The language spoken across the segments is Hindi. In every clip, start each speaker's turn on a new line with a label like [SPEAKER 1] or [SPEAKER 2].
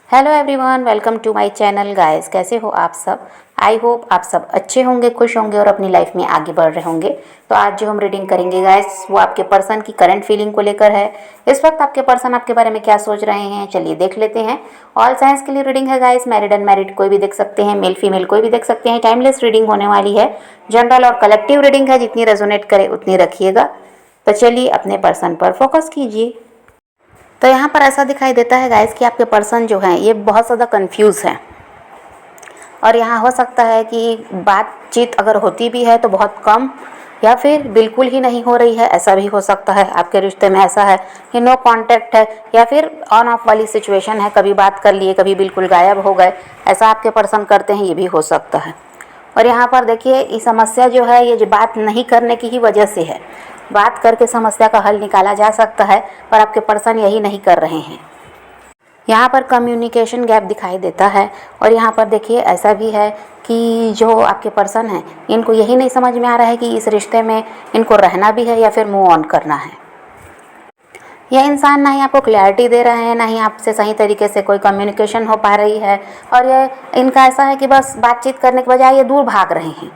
[SPEAKER 1] Hello everyone, welcome to my channel guys. कैसे हो आप सब? आई होप आप सब अच्छे होंगे, खुश होंगे और अपनी लाइफ में आगे बढ़ रहे होंगे। तो आज जो हम रीडिंग करेंगे गाइस, वो आपके पर्सन की करंट फीलिंग को लेकर है। इस वक्त आपके पर्सन आपके बारे में क्या सोच रहे हैं, चलिए देख लेते हैं। ऑल साइंस के लिए रीडिंग है गाइस, मैरिड अनमैरिड कोई भी देख सकते हैं, मेल फीमेल कोई भी देख सकते हैं। टाइमलेस रीडिंग होने वाली है, जनरल और कलेक्टिव रीडिंग है, जितनी रेजोनेट करे उतनी रखिएगा। तो चलिए अपने पर्सन पर फोकस कीजिए। तो यहाँ पर ऐसा दिखाई देता है गाइस कि आपके पर्सन जो हैं ये बहुत ज़्यादा कंफ्यूज हैं, और यहाँ हो सकता है कि बातचीत अगर होती भी है तो बहुत कम या फिर बिल्कुल ही नहीं हो रही है, ऐसा भी हो सकता है। आपके रिश्ते में ऐसा है कि नो कांटेक्ट है या फिर ऑन ऑफ वाली सिचुएशन है, कभी बात कर लिए कभी बिल्कुल गायब हो गए, ऐसा आपके पर्सन करते हैं, ये भी हो सकता है। और यहाँ पर देखिए, ये समस्या जो है ये जो बात नहीं करने की ही वजह से है। बात करके समस्या का हल निकाला जा सकता है, पर आपके पर्सन यही नहीं कर रहे हैं। यहाँ पर कम्युनिकेशन गैप दिखाई देता है। और यहाँ पर देखिए ऐसा भी है कि जो आपके पर्सन हैं इनको यही नहीं समझ में आ रहा है कि इस रिश्ते में इनको रहना भी है या फिर मूव ऑन करना है। यह इंसान ना ही आपको क्लैरिटी दे रहे हैं, ना ही आपसे सही तरीके से कोई कम्युनिकेशन हो पा रही है। और यह इनका ऐसा है कि बस बातचीत करने के बजाय ये दूर भाग रहे हैं।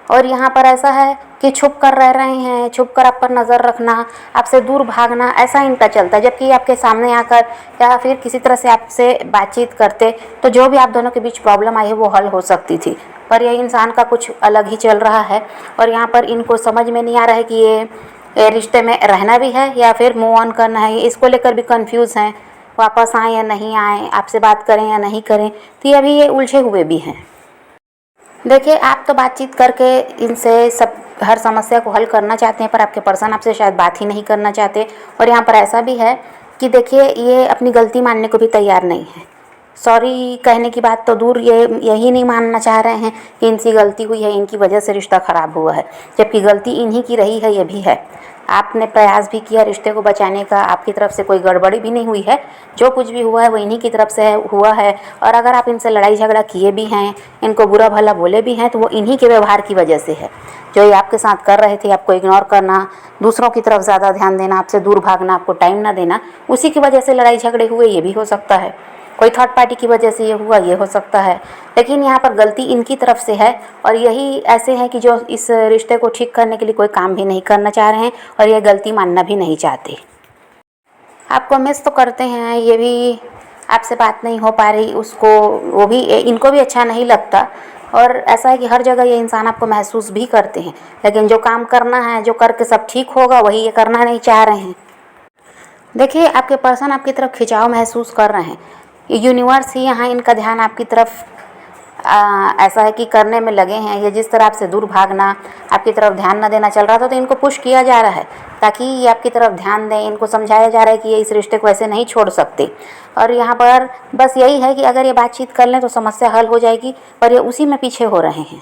[SPEAKER 1] और यहाँ पर ऐसा है कि छुप कर रह रहे हैं, छुप कर आप पर नज़र रखना, आपसे दूर भागना, ऐसा इनका चलता है। जबकि आपके सामने आकर या फिर किसी तरह से आपसे बातचीत करते तो जो भी आप दोनों के बीच प्रॉब्लम आई है वो हल हो सकती थी। पर यह इंसान का कुछ अलग ही चल रहा है। और यहाँ पर इनको समझ में नहीं आ रहा है कि ये रिश्ते में रहना भी है या फिर मूव ऑन करना है। इसको लेकर भी कंफ्यूज हैं, वापस आएँ या नहीं आएँ, आपसे बात करें या नहीं करें। तो अभी ये उलझे हुए भी हैं। देखिए, आप तो बातचीत करके इनसे सब हर समस्या को हल करना चाहते हैं, पर आपके पर्सन आपसे शायद बात ही नहीं करना चाहते। और यहाँ पर ऐसा भी है कि देखिए, ये अपनी गलती मानने को भी तैयार नहीं है। सॉरी कहने की बात तो दूर, ये यही नहीं मानना चाह रहे हैं कि इनसे गलती हुई है, इनकी वजह से रिश्ता ख़राब हुआ है, जबकि गलती इन्हीं की रही है, ये भी है। आपने प्रयास भी किया रिश्ते को बचाने का, आपकी तरफ से कोई गड़बड़ी भी नहीं हुई है। जो कुछ भी हुआ है वो इन्हीं की तरफ से हुआ है। और अगर आप इनसे लड़ाई झगड़ा किए भी हैं, इनको बुरा भला बोले भी हैं, तो वो इन्हीं के व्यवहार की वजह से है। जो ये आपके साथ कर रहे थे, आपको इग्नोर करना, दूसरों की तरफ ज़्यादा ध्यान देना, आपसे दूर भागना, आपको टाइम ना देना, उसी की वजह से लड़ाई झगड़े हुए, ये भी हो सकता है। कोई थर्ड पार्टी की वजह से ये हुआ, ये हो सकता है। लेकिन यहाँ पर गलती इनकी तरफ से है। और यही ऐसे हैं कि जो इस रिश्ते को ठीक करने के लिए कोई काम भी नहीं करना चाह रहे हैं और ये गलती मानना भी नहीं चाहते। आपको मिस तो करते हैं, ये भी आपसे बात नहीं हो पा रही, उसको वो भी इनको भी अच्छा नहीं लगता। और ऐसा है कि हर जगह ये इंसान आपको महसूस भी करते हैं, लेकिन जो काम करना है, जो करके सब ठीक होगा, वही ये करना नहीं चाह रहे हैं। देखिए, आपके पर्सन आपकी तरफ खिंचाव महसूस कर रहे हैं। यूनिवर्स ही यहाँ इनका ध्यान आपकी तरफ ऐसा है कि करने में लगे हैं। ये जिस तरह आपसे दूर भागना, आपकी तरफ ध्यान न देना चल रहा था, तो इनको पुश किया जा रहा है ताकि ये आपकी तरफ ध्यान दें। इनको समझाया जा रहा है कि ये इस रिश्ते को ऐसे नहीं छोड़ सकते। और यहाँ पर बस यही है कि अगर ये बातचीत कर लें तो समस्या हल हो जाएगी, पर ये उसी में पीछे हो रहे हैं।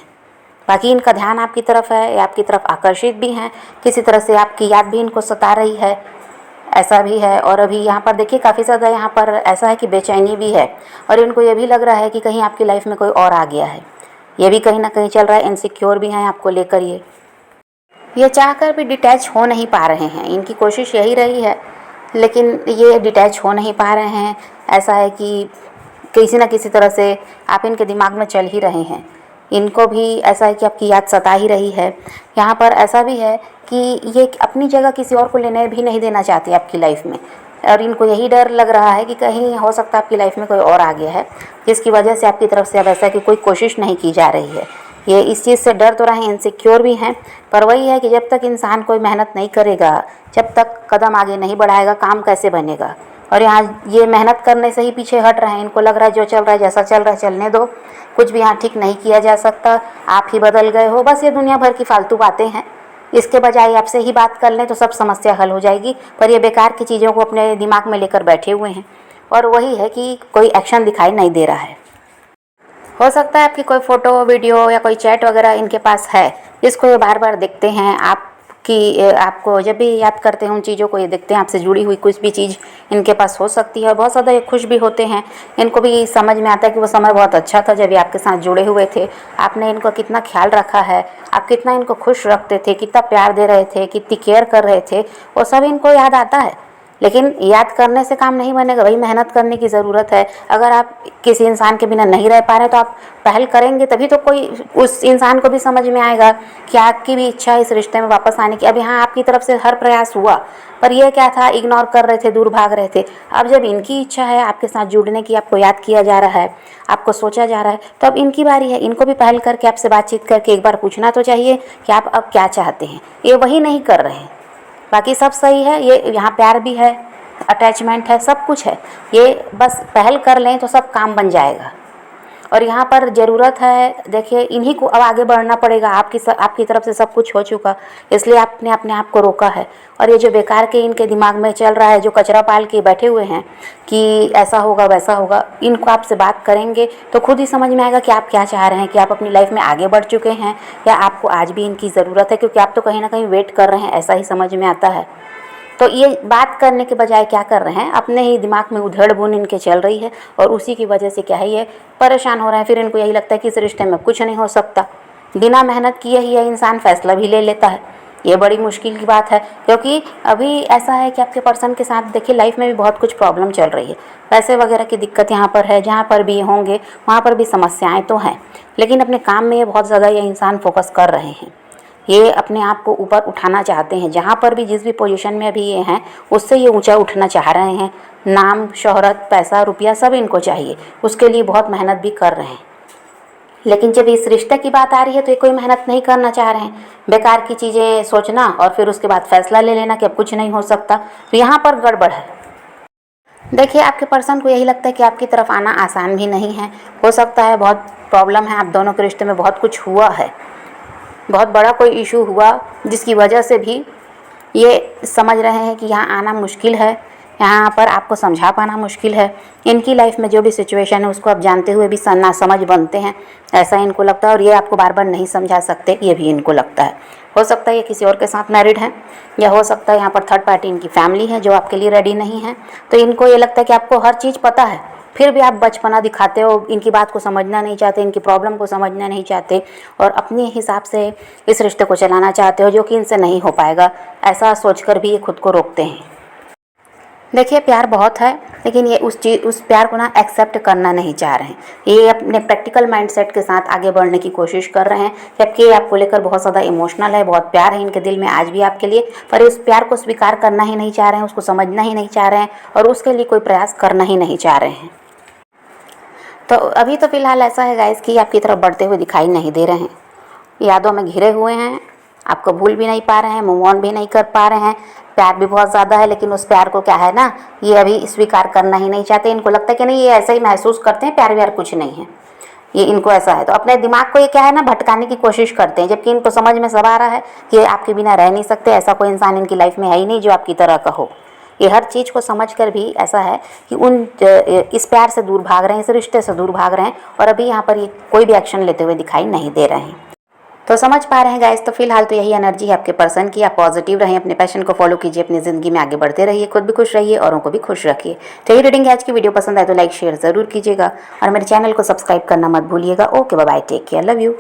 [SPEAKER 1] बाकी इनका ध्यान आपकी तरफ है, ये आपकी तरफ आकर्षित भी हैं, किसी तरह से आपकी याद भी इनको सता रही है, ऐसा भी है। और अभी यहाँ पर देखिए, काफ़ी ज़्यादा यहाँ पर ऐसा है कि बेचैनी भी है। और इनको ये भी लग रहा है कि कहीं आपकी लाइफ में कोई और आ गया है, ये भी कहीं ना कहीं चल रहा है। इनसिक्योर भी हैं आपको लेकर। ये चाहकर भी डिटैच हो नहीं पा रहे हैं। इनकी कोशिश यही रही है, लेकिन ये डिटैच हो नहीं पा रहे हैं। ऐसा है कि किसी न किसी तरह से आप इनके दिमाग में चल ही रहे हैं। इनको भी ऐसा है कि आपकी याद सता ही रही है। यहाँ पर ऐसा भी है कि ये अपनी जगह किसी और को लेने भी नहीं देना चाहती आपकी लाइफ में। और इनको यही डर लग रहा है कि कहीं हो सकता है आपकी लाइफ में कोई और आ गया है, जिसकी वजह से आपकी तरफ से अब ऐसा कि कोई कोशिश नहीं की जा रही है। ये इस चीज़ से डर तो रहे, इनसिक्योर भी हैं। पर वही है कि जब तक इंसान कोई मेहनत नहीं करेगा, जब तक कदम आगे नहीं बढ़ाएगा, काम कैसे बनेगा। और यहाँ ये मेहनत करने से ही पीछे हट रहे हैं। इनको लग रहा है जो चल रहा है, जैसा चल रहा है चलने दो, कुछ भी यहाँ ठीक नहीं किया जा सकता, आप ही बदल गए हो। बस ये दुनिया भर की फालतू बातें हैं। इसके बजाय आपसे ही बात कर लें तो सब समस्या हल हो जाएगी। पर ये बेकार की चीज़ों को अपने दिमाग में लेकर बैठे हुए हैं। और वही है कि कोई एक्शन दिखाई नहीं दे रहा है। हो सकता है आपकी कोई फ़ोटो, वीडियो या कोई चैट वगैरह इनके पास है, जिसको ये बार बार देखते हैं। आपको जब भी याद करते हैं उन चीज़ों को ये देखते हैं। आपसे जुड़ी हुई कुछ भी चीज़ इनके पास हो सकती है। और बहुत ज़्यादा ये खुश भी होते हैं। इनको भी समझ में आता है कि वो समय बहुत अच्छा था जब ये आपके साथ जुड़े हुए थे। आपने इनको कितना ख्याल रखा है, आप कितना इनको खुश रखते थे, कितना प्यार दे रहे थे, कितनी केयर कर रहे थे, वो सब इनको याद आता है। लेकिन याद करने से काम नहीं बनेगा, भाई मेहनत करने की ज़रूरत है। अगर आप किसी इंसान के बिना नहीं रह पा रहे तो आप पहल करेंगे, तभी तो कोई उस इंसान को भी समझ में आएगा कि आपकी भी इच्छा है इस रिश्ते में वापस आने की। अब यहाँ आपकी तरफ से हर प्रयास हुआ, पर यह क्या था, इग्नोर कर रहे थे, दूर भाग रहे थे। अब जब इनकी इच्छा है आपके साथ जुड़ने की, आपको याद किया जा रहा है, आपको सोचा जा रहा है, तो अब इनकी बारी है। इनको भी पहल करके आपसे बातचीत करके एक बार पूछना तो चाहिए कि आप अब क्या चाहते हैं। ये वही नहीं कर रहे हैं, बाकी सब सही है। ये यहाँ प्यार भी है, अटैचमेंट है, सब कुछ है। ये बस पहल कर लें तो सब काम बन जाएगा। और यहाँ पर ज़रूरत है, देखिए इन्हीं को अब आगे बढ़ना पड़ेगा। आपकी तरफ से सब कुछ हो चुका, इसलिए आपने अपने आप को रोका है। और ये जो बेकार के इनके दिमाग में चल रहा है, जो कचरा पाल के बैठे हुए हैं कि ऐसा होगा वैसा होगा, इनको आपसे बात करेंगे तो खुद ही समझ में आएगा कि आप क्या चाह रहे हैं, कि आप अपनी लाइफ में आगे बढ़ चुके हैं या आपको आज भी इनकी ज़रूरत है, क्योंकि आप तो कहीं ना कहीं वेट कर रहे हैं, ऐसा ही समझ में आता है। तो ये बात करने के बजाय क्या कर रहे हैं, अपने ही दिमाग में उधेड़ बुन इनके चल रही है, और उसी की वजह से क्या है, ये परेशान हो रहे हैं। फिर इनको यही लगता है कि इस रिश्ते में कुछ नहीं हो सकता। बिना मेहनत किए ही यह इंसान फैसला भी ले लेता है। ये बड़ी मुश्किल की बात है, क्योंकि अभी ऐसा है कि आपके पर्सन के साथ देखिए लाइफ में भी बहुत कुछ प्रॉब्लम चल रही है। पैसे वगैरह की दिक्कत यहाँ पर है, जहाँ पर भी होंगे वहाँ पर भी समस्याएँ तो हैं, लेकिन अपने काम में ये बहुत ज़्यादा ये इंसान फोकस कर रहे हैं। ये अपने आप को ऊपर उठाना चाहते हैं, जहाँ पर भी जिस भी पोजीशन में अभी ये हैं उससे ये ऊंचा उठना चाह रहे हैं। नाम, शोहरत, पैसा, रुपया सब इनको चाहिए, उसके लिए बहुत मेहनत भी कर रहे हैं। लेकिन जब इस रिश्ते की बात आ रही है तो ये कोई मेहनत नहीं करना चाह रहे हैं। बेकार की चीज़ें सोचना और फिर उसके बाद फैसला ले लेना कि अब कुछ नहीं हो सकता, तो यहाँ पर गड़बड़ है। देखिए आपके पर्सन को यही लगता है कि आपकी तरफ आना आसान भी नहीं है। हो सकता है बहुत प्रॉब्लम है, आप दोनों के रिश्ते में बहुत कुछ हुआ है, बहुत बड़ा कोई इशू हुआ जिसकी वजह से भी ये समझ रहे हैं कि यहाँ आना मुश्किल है, यहाँ पर आपको समझा पाना मुश्किल है। इनकी लाइफ में जो भी सिचुएशन है उसको आप जानते हुए भी नासमझ बनते हैं, ऐसा इनको लगता है। और ये आपको बार बार नहीं समझा सकते, ये भी इनको लगता है। हो सकता है ये किसी और के साथ मैरिड हैं, या हो सकता है यहाँ पर थर्ड पार्टी इनकी फैमिली है जो आपके लिए रेडी नहीं है। तो इनको ये लगता है कि आपको हर चीज़ पता है, फिर भी आप बचपना दिखाते हो, इनकी बात को समझना नहीं चाहते, इनकी प्रॉब्लम को समझना नहीं चाहते, और अपने हिसाब से इस रिश्ते को चलाना चाहते हो, जो कि इनसे नहीं हो पाएगा। ऐसा सोचकर भी ये खुद को रोकते हैं। देखिए प्यार बहुत है, लेकिन ये उस प्यार को ना एक्सेप्ट करना नहीं चाह रहे हैं। ये अपने प्रैक्टिकल माइंडसेट के साथ आगे बढ़ने की कोशिश कर रहे हैं, जबकि ये आपको लेकर बहुत ज़्यादा इमोशनल है, बहुत प्यार है इनके दिल में आज भी आपके लिए, पर इस प्यार को स्वीकार करना ही नहीं चाह रहे हैं, उसको समझना ही नहीं चाह रहे हैं, और उसके लिए कोई प्रयास करना ही नहीं चाह रहे हैं। तो अभी तो फ़िलहाल ऐसा है गाइस कि आपकी तरफ बढ़ते हुए दिखाई नहीं दे रहे हैं, यादों में घिरे हुए हैं, आपको भूल भी नहीं पा रहे हैं, मूव ऑन भी नहीं कर पा रहे हैं। प्यार भी बहुत ज़्यादा है, लेकिन उस प्यार को क्या है ना, ये अभी स्वीकार करना ही नहीं चाहते। इनको लगता है कि नहीं, ये ऐसा ही महसूस करते हैं, प्यार व्यार कुछ नहीं है, ये इनको ऐसा है। तो अपने दिमाग को ये क्या है ना, भटकाने की कोशिश करते हैं, जबकि इनको समझ में सब आ रहा है कि आपके बिना रह नहीं सकते। ऐसा कोई इंसान इनकी लाइफ में है ही नहीं जो आपकी तरह का हो। ये हर चीज़ को समझकर भी ऐसा है कि इस प्यार से दूर भाग रहे हैं, इस रिश्ते से दूर भाग रहे हैं, और अभी यहाँ पर ये कोई भी एक्शन लेते हुए दिखाई नहीं दे रहे हैं। तो समझ पा रहे हैं गाइस, तो फिलहाल तो यही एनर्जी है आपके पर्सन की। आप पॉजिटिव रहें, अपने पैशन को फॉलो कीजिए, अपनी ज़िंदगी में आगे बढ़ते रहिए, खुद भी खुश रहिए, औरों को भी खुश रखिए। तो ये रीडिंग आज की वीडियो पसंद आए तो लाइक शेयर ज़रूर कीजिएगा, और मेरे चैनल को सब्सक्राइब करना मत भूलिएगा। Okay bye, take care, love you.